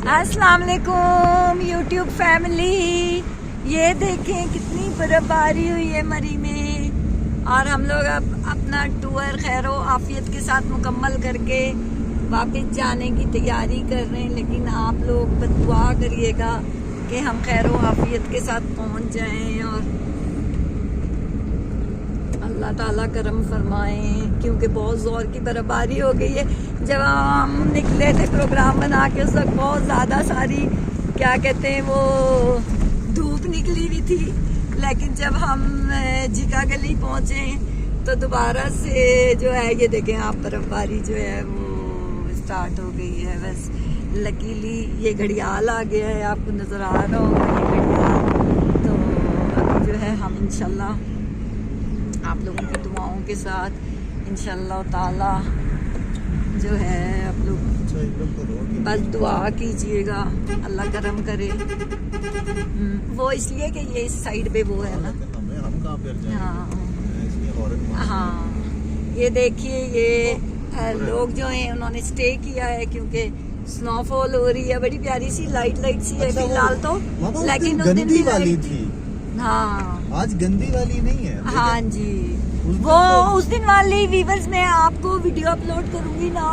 अस्सलाम वालेकुम YouTube family. ये देखें कितनी बर्फबारी हुई है मरी में, और हम लोग अब अपना टूर खैरो आफियत के साथ मुकम्मल करके वापस जाने की तैयारी कर रहे हैं। लेकिन आप लोग बस दुआ करिएगा कि हम खैरो आफियत के साथ पहुंच जाएं और अल्लाह ताला करम फरमाएं, क्योंकि बहुत ज़ोर की बर्फबारी हो गई है। जब हम निकले थे प्रोग्राम बना के, उस वक्त बहुत ज़्यादा सारी क्या कहते हैं वो धूप निकली हुई थी। लेकिन जब हम जिका गली पहुँचे तो दोबारा से जो है ये देखें आप, बर्फबारी जो है वो स्टार्ट हो गई है। बस लकीली ये घड़ियाल आ गया है, आपको नज़र आ रहा होगा ये घड़ियाल। तो अभी जो है हम इंशाल्लाह आप लोगों की दुआओं के साथ इंशाल्लाह ताला जो है आप लोग बस दुआ कीजिएगा, अल्लाह करम करे। वो इसलिए कि ये इस साइड पे वो है ना। हाँ ये देखिए, ये लोग जो हैं उन्होंने स्टे किया है क्योंकि स्नोफॉल हो रही है। बड़ी प्यारी सी लाइट सी है फिलहाल तो, लेकिन उस दिन भी वाली थी। हाँ आज गंदी वाली नहीं है। हाँ जी, वो उस दिन वाली वीवर्स में आपको वीडियो अपलोड करूंगी ना,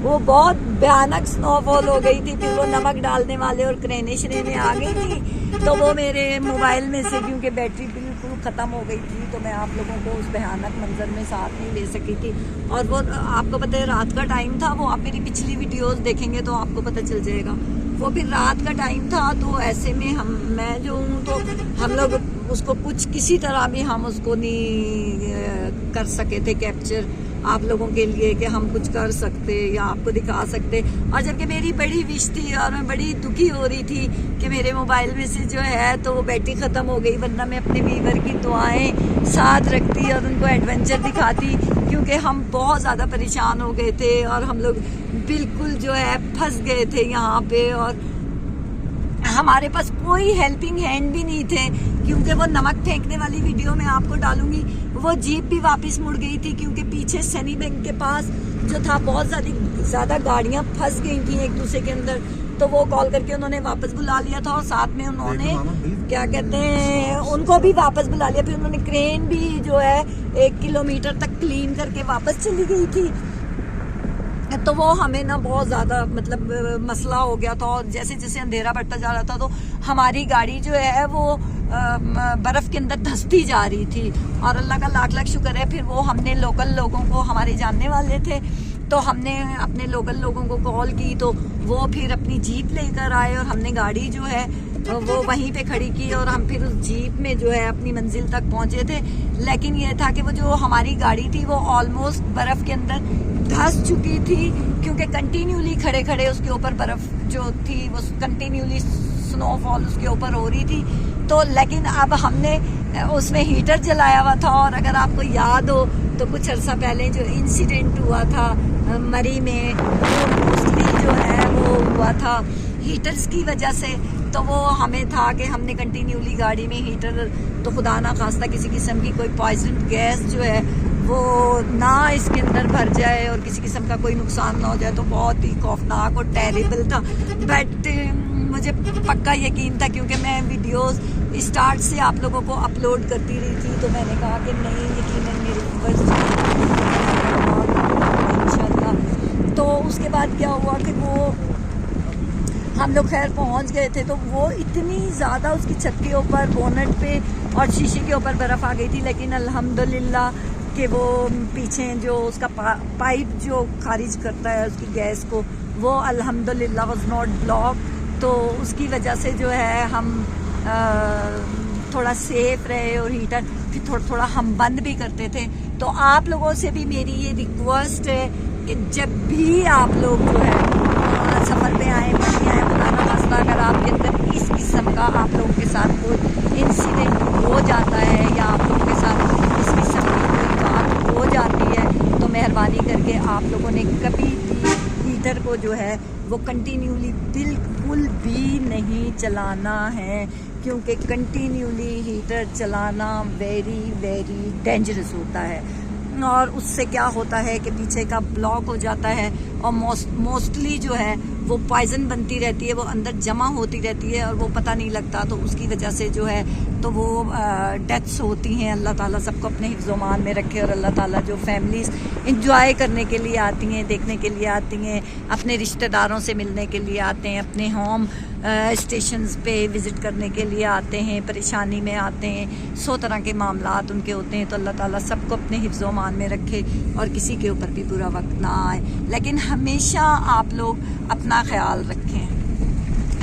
वो बहुत भयानक स्नोफॉल हो गई थी। फिर वो नमक डालने वाले और क्रेने शरेने आ गई थी, तो वो मेरे मोबाइल में से क्योंकि बैटरी बिल्कुल ख़त्म हो गई थी, तो मैं आप लोगों को उस भयानक मंजर में साथ नहीं ले सकी थी। और वो आपको पता है रात का टाइम था, वो आप मेरी पिछली वीडियोस देखेंगे तो आपको पता चल जाएगा। वो फिर रात का टाइम था, तो ऐसे में मैं जो हूँ तो हम लोग उसको कुछ किसी तरह भी हम उसको नहीं कर सके थे कैप्चर आप लोगों के लिए कि हम कुछ कर सकते या आपको दिखा सकते। और जबकि मेरी बड़ी विश थी और मैं बड़ी दुखी हो रही थी कि मेरे मोबाइल में से जो है तो वो बैटरी ख़त्म हो गई, वरना मैं अपने वीवर की दुआएं साथ रखती और उनको एडवेंचर दिखाती, क्योंकि हम बहुत ज़्यादा परेशान हो गए थे और हम लोग बिल्कुल जो है फंस गए थे यहाँ पे। और हमारे पास कोई हेल्पिंग हैंड भी नहीं थे, क्योंकि वो नमक फेंकने वाली वीडियो मैं आपको डालूंगी। वो जीप भी वापस मुड़ गई थी क्योंकि पीछे सनी बैंक के पास जो था बहुत ज़्यादा गाड़ियां फंस गई थी एक दूसरे के अंदर। तो वो कॉल करके उन्होंने वापस बुला लिया था और साथ में उन्होंने क्या कहते हैं उनको भी वापस बुला लिया। फिर उन्होंने क्रेन भी जो है 1 किलोमीटर तक क्लीन करके वापस चली गई थी। तो वो हमें ना बहुत ज़्यादा मतलब मसला हो गया था, और जैसे जैसे अंधेरा बढ़ता जा रहा था तो हमारी गाड़ी जो है वो बर्फ़ के अंदर धंसती जा रही थी। और अल्लाह का लाख लाख शुक्र है, फिर वो हमने लोकल लोगों को, हमारे जानने वाले थे, तो हमने अपने लोकल लोगों को कॉल की, तो वो फिर अपनी जीप लेकर आए और हमने गाड़ी जो है वो वहीं पे खड़ी की और हम फिर उस जीप में जो है अपनी मंजिल तक पहुंचे थे। लेकिन ये था कि वो जो हमारी गाड़ी थी वो ऑलमोस्ट बर्फ़ के अंदर धंस चुकी थी, क्योंकि कंटिन्यूली खड़े खड़े उसके ऊपर बर्फ़ जो थी वो कंटिन्यूली स्नोफॉल उसके ऊपर हो रही थी। तो लेकिन अब हमने उसमें हीटर जलाया हुआ था, और अगर आपको याद हो तो कुछ अर्सा पहले जो इंसिडेंट हुआ था मरी में, वो मोस्टली जो है वो हुआ था हीटर्स की वजह से। तो वो हमें था कि हमने कंटिन्यूली गाड़ी में हीटर, तो खुदा ना खास्ता किसी किस्म की कोई पॉइजन गैस जो है वो ना इसके अंदर भर जाए और किसी किस्म का कोई नुकसान ना हो जाए, तो बहुत ही खौफनाक और टेरिबल था। बट मुझे पक्का यकीन था, क्योंकि मैं वीडियोस स्टार्ट से आप लोगों को अपलोड करती रही थी, तो मैंने कहा कि नहीं यकीनन मेरे इंशाल्लाह। तो उसके बाद क्या हुआ कि वो हम लोग खैर पहुंच गए थे, तो वो इतनी ज़्यादा उसकी छत के ऊपर, बोनट पे और शीशे के ऊपर बर्फ़ आ गई थी। लेकिन अल्हम्दुलिल्लाह कि वो पीछे जो उसका पाइप जो खारिज करता है उसकी गैस को, वो अल्हम्दुलिल्लाह वाज नॉट ब्लॉक। तो उसकी वजह से जो है हम थोड़ा सेफ रहे, और हीटर फिर थोड़ा हम बंद भी करते थे। तो आप लोगों से भी मेरी ये रिक्वेस्ट है कि जब भी आप लोग जो है सफ़र पे आए, मनी आए, खुदा खास्ता अगर आपके अंदर इस किस्म का आप लोगों के साथ कोई इंसिडेंट हो जाता है या आप लोगों के साथ इस किस्म की कोई बात हो जाती है, तो मेहरबानी करके आप लोगों ने कभी भी हीटर को जो है वो कंटिन्यूली बिल्कुल भी नहीं चलाना है, क्योंकि कंटिन्यूली हीटर चलाना वेरी वेरी डेंजरस होता है। और उससे क्या होता है कि पीछे का ब्लॉक हो जाता है और मोस्टली जो है वो पॉइजन बनती रहती है, वो अंदर जमा होती रहती है और वो पता नहीं लगता, तो उसकी वजह से जो है तो वो डेथ्स होती हैं। अल्लाह ताला सबको अपने हिफ्ज़-ओ-मान में रखे और अल्लाह ताला जो फैमिलीज़ इंजॉय करने के लिए आती हैं, देखने के लिए आती हैं, अपने रिश्तेदारों से मिलने के लिए आते हैं, अपने होम स्टेशंस पे विज़िट करने के लिए आते हैं, परेशानी में आते हैं, 100 तरह के मामलात उनके होते हैं। तो अल्लाह ताला सबको अपने हिफ्ज़-ओ-मान में रखे और किसी के ऊपर भी बुरा वक्त ना आए, लेकिन हमेशा आप लोग अपना ख्याल रखें,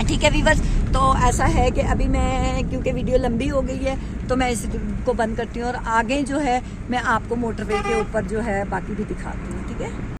ठीक है वीवर्स। तो ऐसा है कि अभी मैं, क्योंकि वीडियो लंबी हो गई है, तो मैं इसको बंद करती हूँ और आगे जो है मैं आपको मोटरवे के ऊपर जो है बाकी भी दिखाती हूँ, ठीक है।